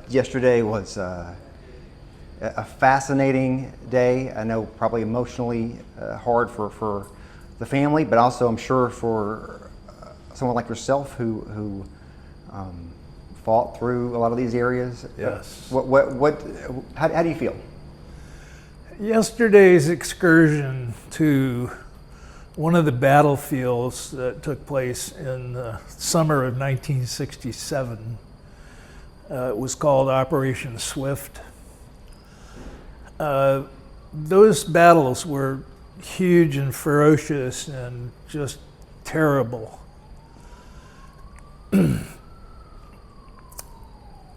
Yesterday was a fascinating day. I know probably emotionally hard for the family, but also I'm sure for someone like yourself who fought through a lot of these areas. Yes. How do you feel? Yesterday's excursion to one of the battlefields that took place in the summer of 1967 was called Operation Swift. Those battles were huge and ferocious and just terrible.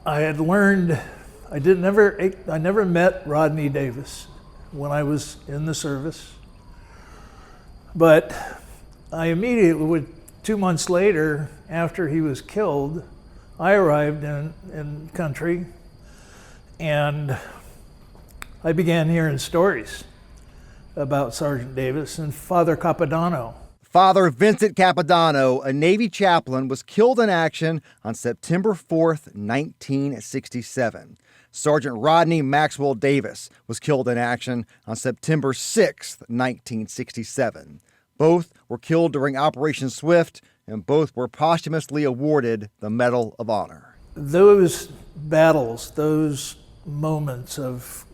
I had learned, I never met Rodney Davis when I was in the service, but I immediately, 2 months later, after he was killed, I arrived in country and I began hearing stories about Sergeant Davis and Father Capodanno. Father Vincent Capodanno, a Navy chaplain, was killed in action on September 4th, 1967. Sergeant Rodney Maxwell Davis was killed in action on September 6th, 1967. Both were killed during Operation Swift, and both were posthumously awarded the Medal of Honor. Those battles, those moments of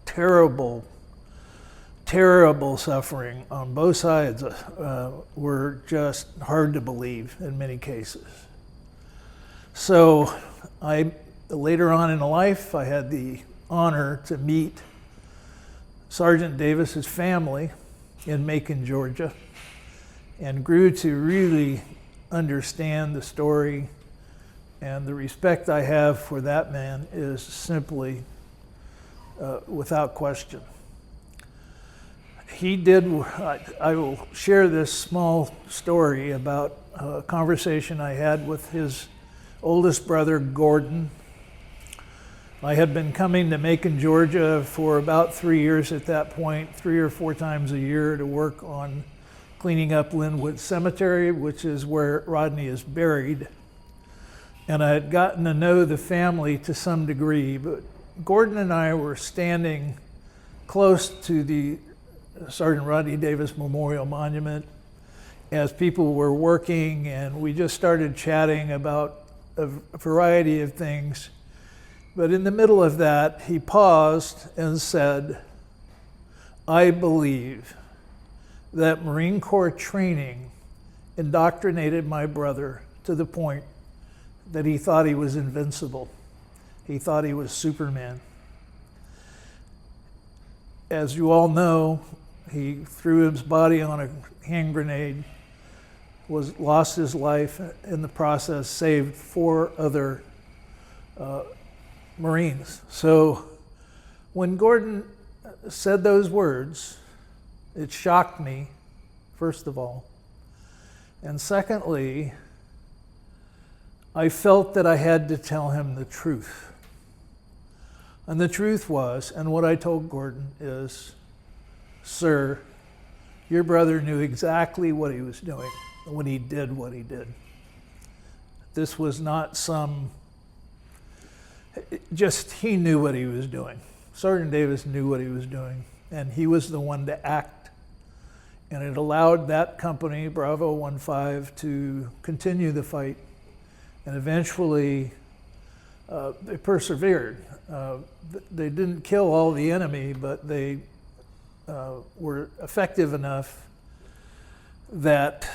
terrible suffering on both sides were just hard to believe in many cases. So later on in life, I had the honor to meet Sergeant Davis's family in Macon, Georgia, and grew to really understand the story, and the respect I have for that man is simply without question. I will share this small story about a conversation I had with his oldest brother, Gordon. I had been coming to Macon, Georgia for about 3 years at that point, 3 or 4 times a year to work on cleaning up Linwood Cemetery, which is where Rodney is buried. And I had gotten to know the family to some degree, but Gordon and I were standing close to the Sergeant Rodney Davis Memorial Monument as people were working, and we just started chatting about a variety of things. But in the middle of that, he paused and said, "I believe that Marine Corps training indoctrinated my brother to the point that he thought he was invincible. He thought he was Superman." As you all know, he threw his body on a hand grenade, lost his life in the process, saved 4 other Marines. So when Gordon said those words, it shocked me, first of all. And secondly, I felt that I had to tell him the truth. And the truth was, and what I told Gordon is, "Sir, your brother knew exactly what he was doing when he did what he did. This was not he knew what he was doing. Sergeant Davis knew what he was doing, and he was the one to act. And it allowed that company, Bravo 15, to continue the fight. And eventually, they persevered. They didn't kill all the enemy, but they were effective enough that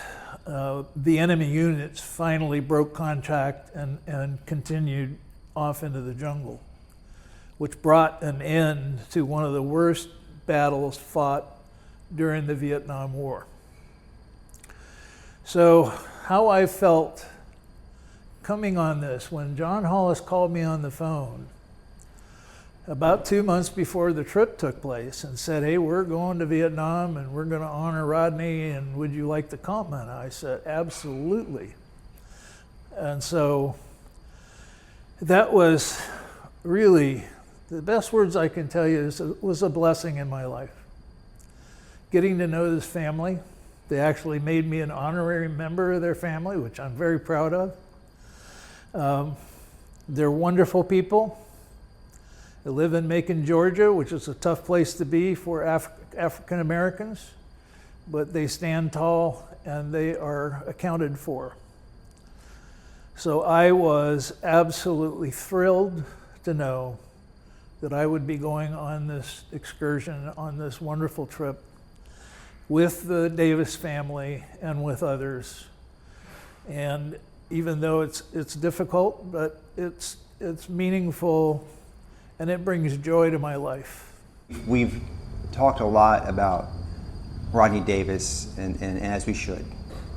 the enemy units finally broke contact and continued off into the jungle, which brought an end to one of the worst battles fought during the Vietnam War. So how I felt coming on this, when John Hollis called me on the phone about 2 months before the trip took place and said, "Hey, we're going to Vietnam and we're going to honor Rodney, and would you like to come?" And I said, "Absolutely." And so that was really, the best words I can tell you is it was a blessing in my life. Getting to know this family, they actually made me an honorary member of their family, which I'm very proud of. They're wonderful people. They live in Macon, Georgia, which is a tough place to be for African Americans, but they stand tall and they are accounted for. So I was absolutely thrilled to know that I would be going on this excursion, on this wonderful trip with the Davis family and with others. And even though it's difficult, but it's meaningful and it brings joy to my life. We've talked a lot about Rodney Davis, and as we should,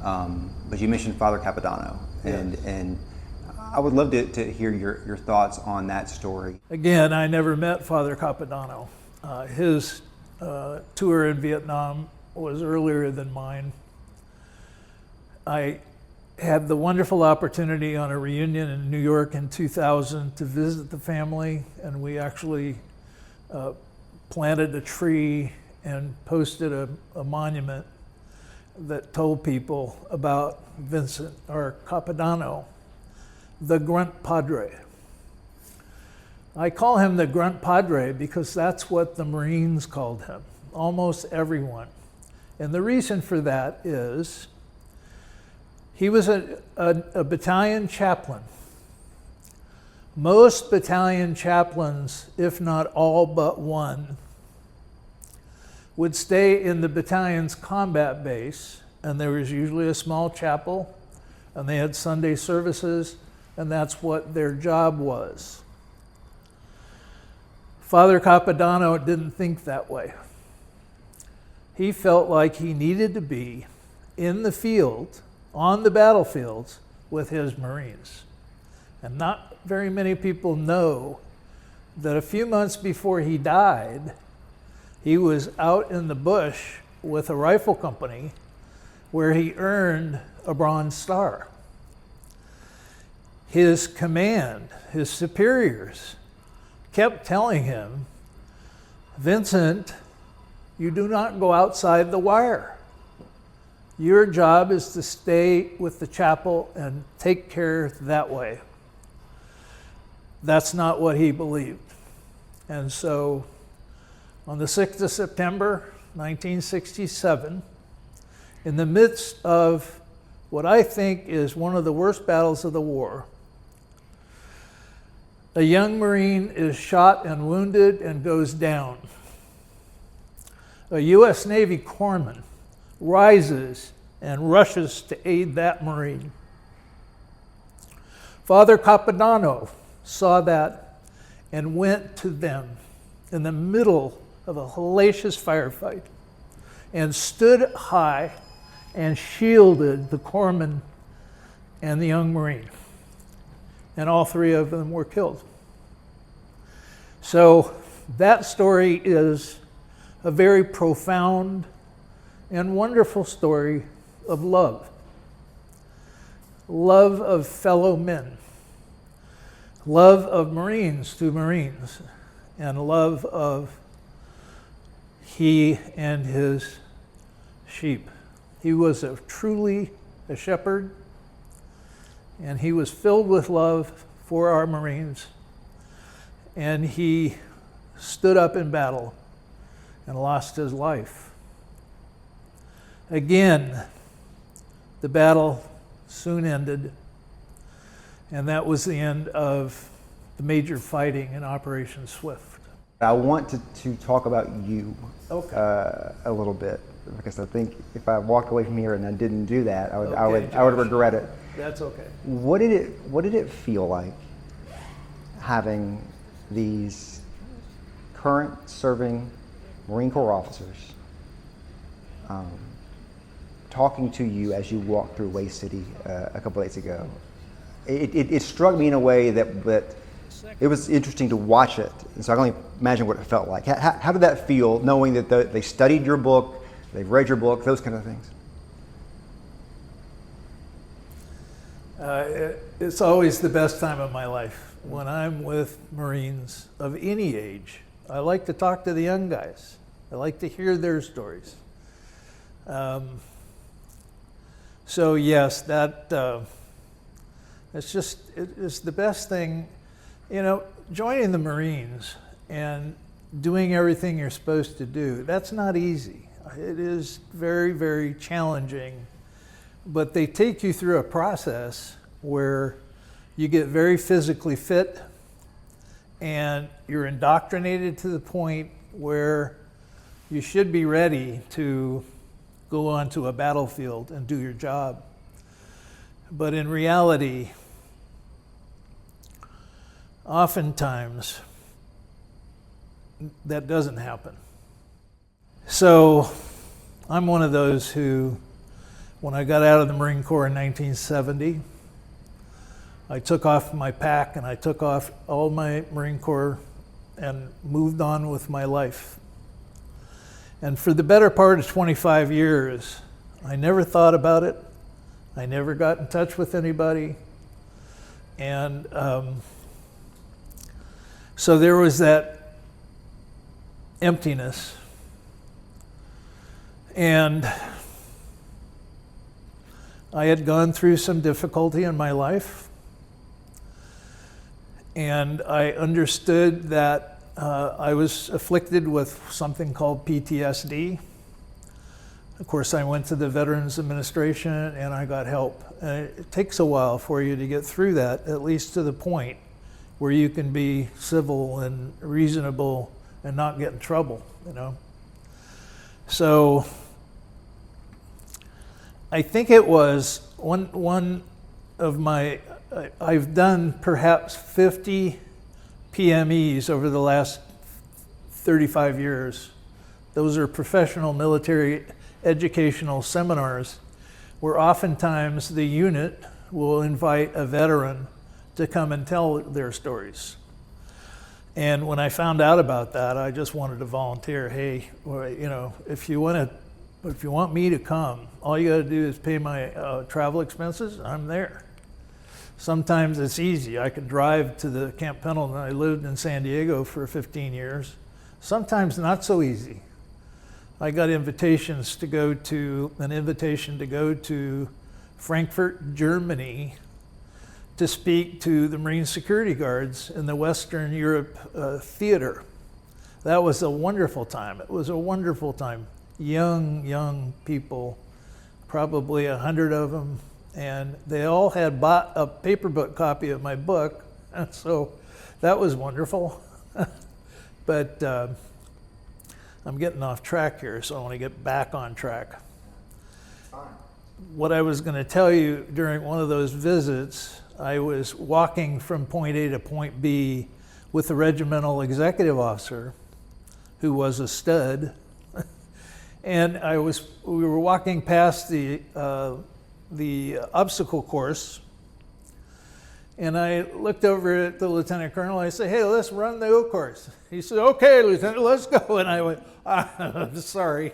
but you mentioned Father Capodanno, and I would love to hear your thoughts on that story. Again, I never met Father Capodanno. His tour in Vietnam was earlier than mine. I had the wonderful opportunity on a reunion in New York in 2000 to visit the family, and we actually planted a tree and posted a monument that told people about Vincent, or Capodanno, the Grunt Padre. I call him the Grunt Padre because that's what the Marines called him, almost everyone. And the reason for that is he was a battalion chaplain. Most battalion chaplains, if not all but one, would stay in the battalion's combat base, and there was usually a small chapel, and they had Sunday services, and that's what their job was. Father Capodanno didn't think that way. He felt like he needed to be in the field, on the battlefields, with his Marines. And not very many people know that a few months before he died, he was out in the bush with a rifle company where he earned a Bronze Star. His command, his superiors, kept telling him, Vincent, you do not go outside the wire. Your job is to stay with the chapel and take care that way. That's not what he believed. And so on the 6th of September, 1967, in the midst of what I think is one of the worst battles of the war, a young Marine is shot and wounded and goes down. A U.S. Navy corpsman rises and rushes to aid that Marine. Father Capodanno saw that and went to them in the middle of a hellacious firefight and stood high and shielded the corpsman and the young Marine. And all three of them were killed. So that story is a very profound and wonderful story of love. Love of fellow men. Love of Marines to Marines. And love of he and his sheep. He was truly a shepherd, and he was filled with love for our Marines, and he stood up in battle and lost his life. Again, the battle soon ended, and that was the end of the major fighting in Operation Swift. I want to talk about you Okay. a little bit, because I think if I walked away from here and I didn't do that, I Okay, would regret it. That's okay. What did it feel like having these current serving Marine Corps officers talking to you as you walked through Hue City a couple days ago? It struck me in a way that it was interesting to watch it, and so I can only imagine what it felt like. How did that feel, knowing that they studied your book, they've read your book, those kind of things? It's always the best time of my life when I'm with Marines of any age. I like to talk to the young guys. I like to hear their stories. So yes, it's the best thing You know, joining the Marines and doing everything you're supposed to do, that's not easy. It is very, very challenging. But they take you through a process where you get very physically fit and you're indoctrinated to the point where you should be ready to go onto a battlefield and do your job. But in reality, oftentimes that doesn't happen. So I'm one of those who, when I got out of the Marine Corps in 1970, I took off my pack and I took off all my Marine Corps and moved on with my life. And for the better part of 25 years, I never thought about it. I never got in touch with anybody. And so there was that emptiness. And I had gone through some difficulty in my life. And I understood that I was afflicted with something called PTSD. Of course, I went to the Veterans Administration and I got help. And it takes a while for you to get through that, at least to the point where you can be civil and reasonable and not get in trouble, you know. So I think it was one of my, I've done perhaps 50 PMEs over the last 35 years. Those are professional military educational seminars where oftentimes the unit will invite a veteran to come and tell their stories. And when I found out about that, I just wanted to volunteer. Hey, you know, if you want me to come, all you got to do is pay my travel expenses. I'm there. Sometimes it's easy. I could drive to the Camp Pendleton. I lived in San Diego for 15 years. Sometimes not so easy. I got an invitation to go to Frankfurt, Germany, to speak to the Marine security guards in the Western Europe theater. That was a wonderful time. It was a wonderful time. Young people, probably 100 of them, and they all had bought a paperback copy of my book, and so that was wonderful. But I'm getting off track here, so I want to get back on track. What I was going to tell you during one of those visits, I was walking from point A to point B with a regimental executive officer who was a stud. And we were walking past the obstacle course, and I looked over at the lieutenant colonel. I said, "Hey, let's run the O course." He said, "Okay, Lieutenant, let's go." And I went, "I'm sorry,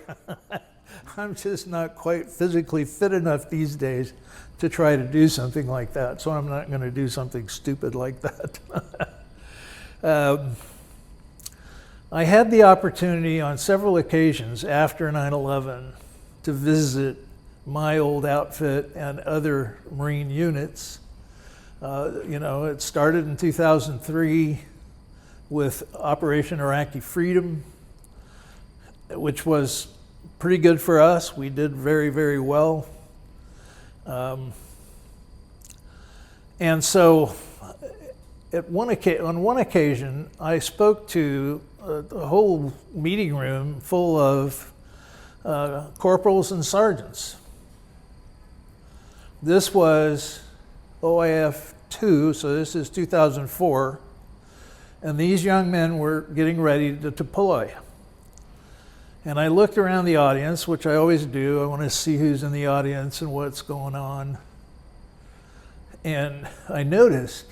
I'm just not quite physically fit enough these days to try to do something like that. So I'm not going to do something stupid like that." I had the opportunity on several occasions after 9/11 to visit my old outfit and other Marine units. You know, it started in 2003 with Operation Iraqi Freedom, which was pretty good for us. We did very, very well. And so on one occasion, I spoke to a whole meeting room full of corporals and sergeants. This was OIF 2, so this is 2004, and these young men were getting ready to deploy. And I looked around the audience, which I always do. I want to see who's in the audience and what's going on. And I noticed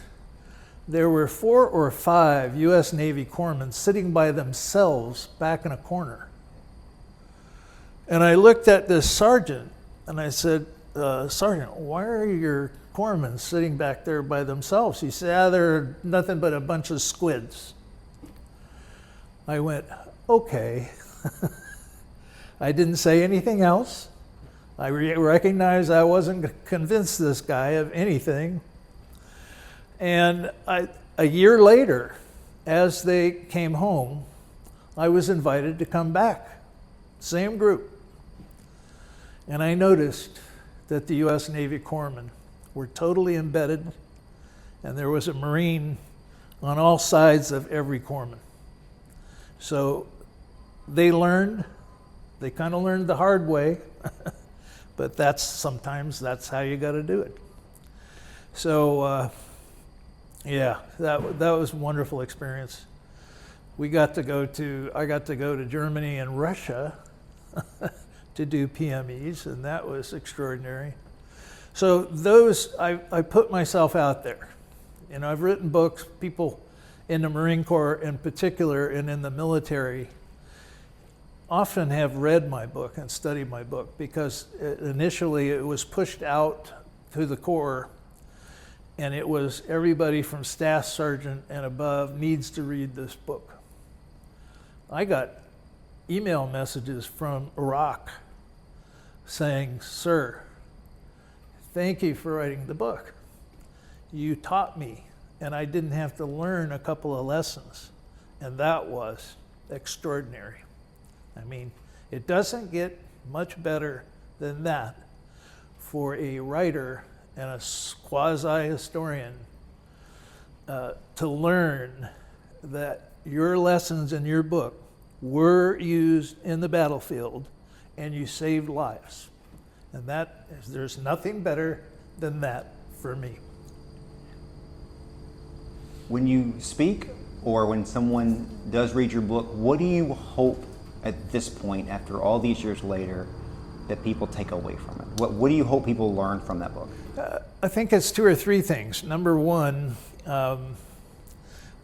there were 4 or 5 U.S. Navy corpsmen sitting by themselves back in a corner. And I looked at this sergeant and I said, "Sergeant, why are your corpsmen sitting back there by themselves?" He said, "They're nothing but a bunch of squids." I went, "Okay." I didn't say anything else. I recognized I wasn't convinced this guy of anything. And I a year later, as they came home, I was invited to come back, same group. And I noticed that the U.S. Navy corpsmen were totally embedded, and there was a Marine on all sides of every corpsman. So they kind of learned the hard way, but sometimes that's how you got to do it. So yeah, that was a wonderful experience. I got to go to Germany and Russia to do PMEs, and that was extraordinary. So I put myself out there. I've written books. People in the Marine Corps in particular and in the military often have read my book and studied my book, because initially it was pushed out to the Corps, and it was everybody from staff sergeant and above needs to read this book. I got email messages from Iraq saying, "Sir, thank you for writing the book. You taught me, and I didn't have to learn a couple of lessons." And that was extraordinary. I mean, it doesn't get much better than that for a writer and a quasi-historian to learn that your lessons in your book were used in the battlefield and you saved lives. And there's nothing better than that for me. When you speak, or when someone does read your book, what do you hope at this point, after all these years later, that people take away from it? What do you hope people learn from that book? I think it's two or three things. Number one,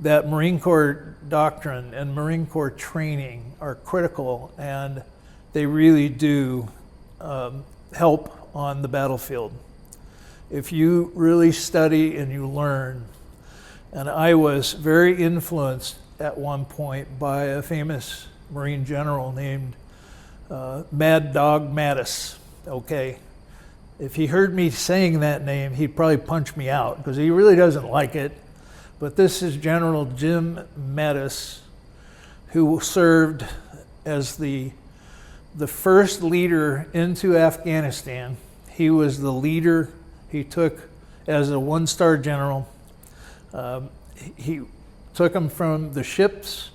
that Marine Corps doctrine and Marine Corps training are critical, and they really do help on the battlefield. If you really study and you learn, and I was very influenced at one point by a famous Marine general named Mad Dog Mattis, okay? If he heard me saying that name, he'd probably punch me out, because he really doesn't like it. But this is General Jim Mattis, who served as the first leader into Afghanistan. He was the leader. He took, as a one-star general, he took them from the ships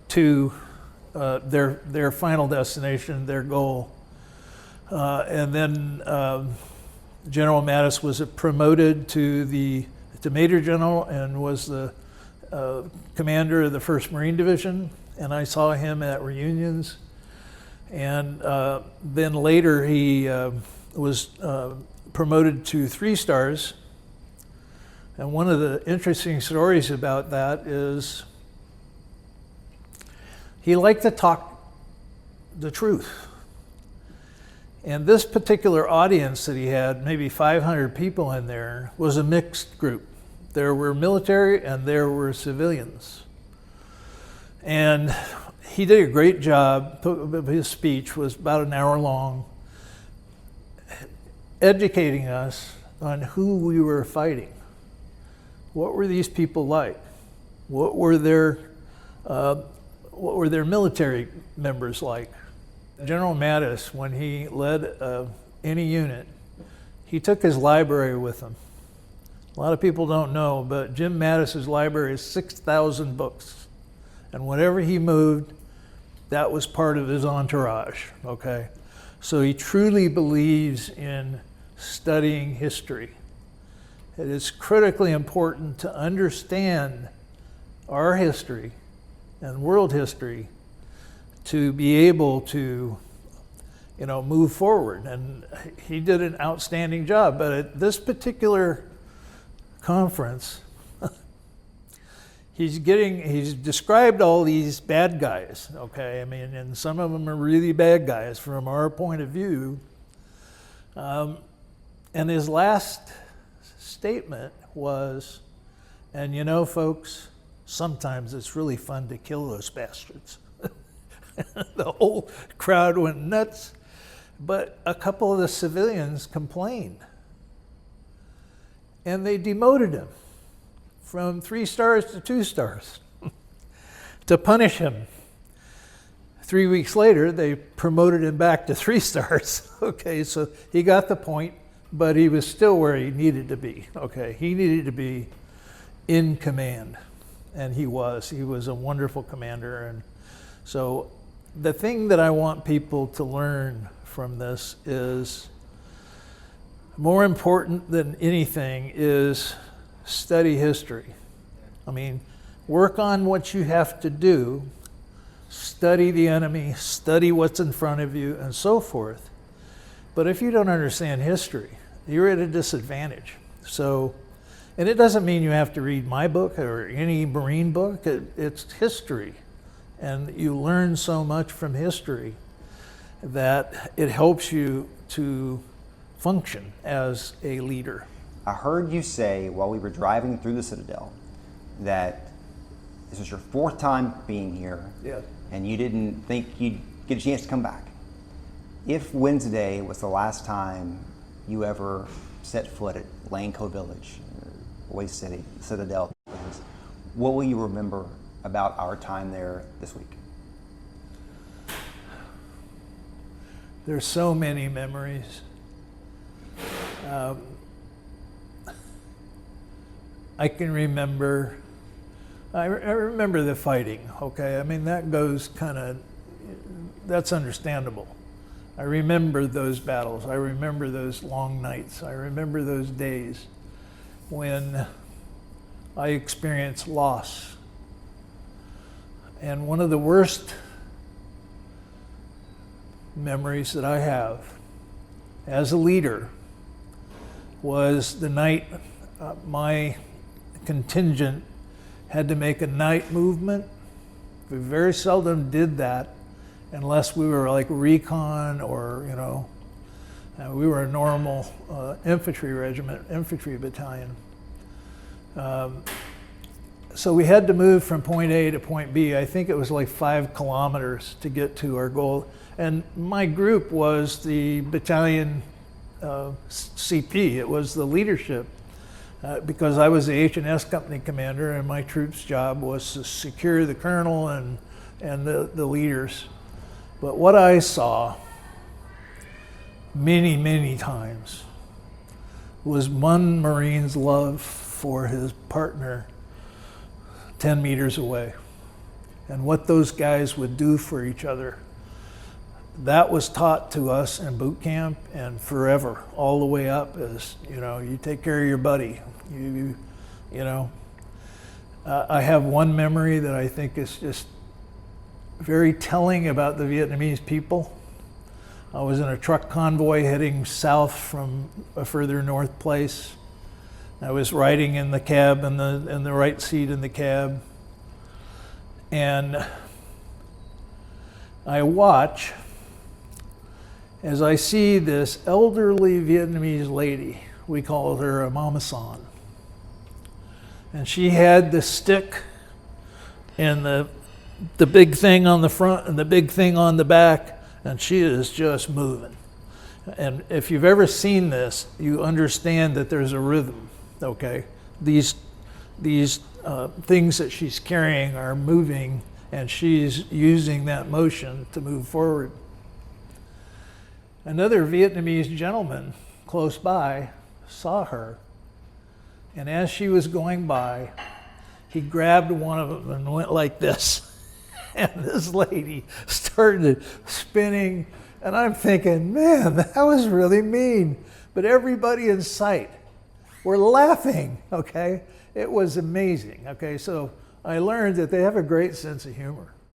to their final destination, their goal. And then General Mattis was promoted to Major General and was the commander of the 1st Marine Division. And I saw him at reunions. And then later he was promoted to 3 stars. And one of the interesting stories about that is he liked to talk the truth. And this particular audience that he had, maybe 500 people in there, was a mixed group. There were military and there were civilians. And he did a great job. His speech was about an hour long, educating us on who we were fighting. What were these people like? What were their military members like? General Mattis, when he led any unit, he took his library with him. A lot of people don't know, but Jim Mattis's library is 6,000 books. And whenever he moved, that was part of his entourage, okay? So he truly believes in studying history. It is critically important to understand our history and world history to be able to, move forward. And he did an outstanding job. But at this particular conference, he's described all these bad guys, okay? I mean, and some of them are really bad guys from our point of view. And his last statement was, and folks, sometimes it's really fun to kill those bastards. The whole crowd went nuts, but a couple of the civilians complained, and they demoted him from 3 stars to 2 stars to punish him. 3 weeks later, they promoted him back to 3 stars. Okay, so he got the point, but he was still where he needed to be. Okay, he needed to be in command, and he was. He was a wonderful commander. And so the thing that I want people to learn from this is, more important than anything is study history. I mean, work on what you have to do, study the enemy, study what's in front of you, and so forth. But if you don't understand history, you're at a disadvantage. So, and it doesn't mean you have to read my book or any Marine book. It's history. And you learn so much from history that it helps you to function as a leader. I heard you say while we were driving through the Citadel that this was your 4th time being here, Yes. and you didn't think you'd get a chance to come back. If Wednesday was the last time you ever set foot at Lane Cove Village, Waste City, Citadel, what will you remember about our time there this week? There's so many memories. I can remember, I remember the fighting, okay? I mean, that goes kind of, that's understandable. I remember those battles. I remember those long nights. I remember those days when I experienced loss. And one of the worst memories that I have as a leader was the night my contingent had to make a night movement. We very seldom did that unless we were like recon or, you know, we were a normal infantry regiment, infantry battalion. So we had to move from point A to point B. I think it was like 5 kilometers to get to our goal. And my group was the battalion CP. It was the leadership because I was the H&S company commander, and my troop's job was to secure the colonel and the leaders. But what I saw many, many times was one Marine's love for his partner 10 meters away, and what those guys would do for each other. That was taught to us in boot camp and forever, all the way up, as, you know, you take care of your buddy. You know, I have one memory that I think is just very telling about the Vietnamese people. I was in a truck convoy heading south from a further north place. I was riding in the cab, in the right seat in the cab, and I watch as I see this elderly Vietnamese lady. We called her a Mama San. And she had the stick and the big thing on the front and the big thing on the back, and she is just moving. And if you've ever seen this, you understand that there's a rhythm, okay? These things that she's carrying are moving, and she's using that motion to move forward. Another Vietnamese gentleman close by saw her, and as she was going by, he grabbed one of them and went like this. And this lady started spinning, and I'm thinking, man, that was really mean. But everybody in sight were laughing, okay? It was amazing, okay? So I learned that they have a great sense of humor.